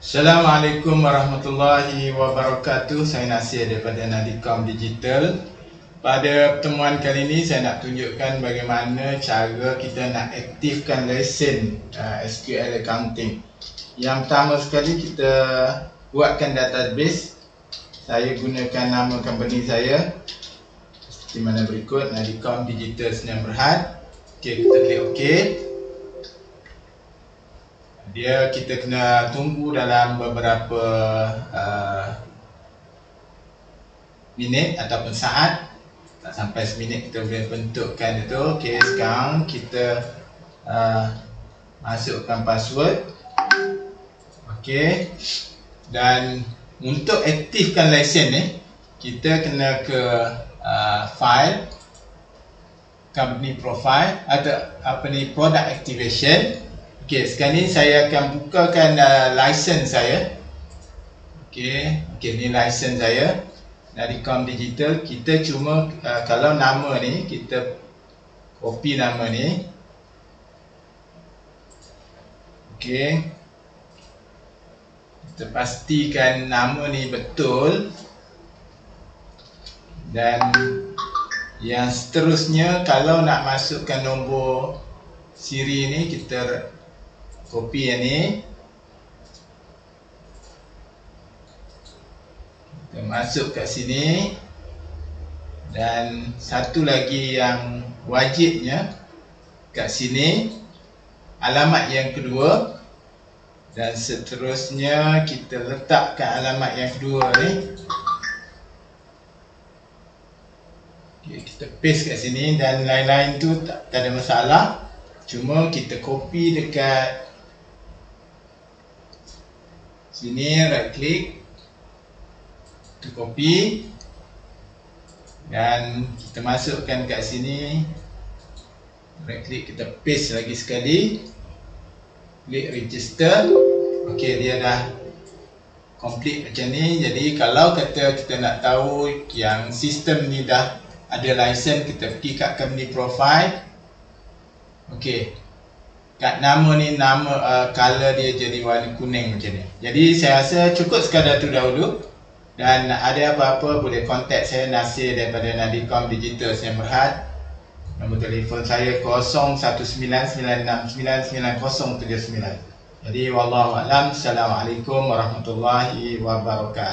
Assalamualaikum warahmatullahi wabarakatuh. Saya Nasir daripada Nadicom Digital. Pada pertemuan kali ini saya nak tunjukkan bagaimana cara kita nak aktifkan lesen SQL Accounting. Yang pertama sekali kita buatkan database. Saya gunakan nama company saya seperti mana berikut, Nadicom Digital Sdn Bhd. Okey, kita klik OK. Kita kena tunggu dalam beberapa minit ataupun saat. Tak sampai seminit kita boleh bentukkan itu. Okey, sekarang kita masukkan password. Okey. Dan untuk aktifkan lesen ni, kita kena ke file, company profile atau product activation. Okey, sekarang ni saya akan bukakan license saya. Okey, ni license saya Nadicom Digital. Kita cuma kalau nama ni kita copy nama ni. Okey, kita pastikan nama ni betul. Dan yang seterusnya, kalau nak masukkan nombor siri ni, kita copy yang ni, kita masuk kat sini. Dan satu lagi yang wajibnya kat sini, alamat yang kedua. Dan seterusnya kita letakkan alamat yang kedua ni. Okay, kita paste kat sini. Dan lain-lain tu tak ada masalah. Cuma kita copy dekat sini, right click, kita copy dan kita masukkan kat sini, right click, kita paste lagi sekali, klik register. Okey, dia dah complete macam ni. Jadi kalau kata kita nak tahu yang sistem ni dah ada license, kita pergi kat company profile. Okey, kat nama ni, nama color dia jadi warna kuning macam ni. Jadi saya rasa cukup sekadar tu dahulu. Dan ada apa-apa boleh contact saya, Nasir daripada Nadicom Digital Sdn Bhd. Nombor telefon saya 0199699079. Jadi wallahu a'lam. Assalamualaikum warahmatullahi wabarakatuh.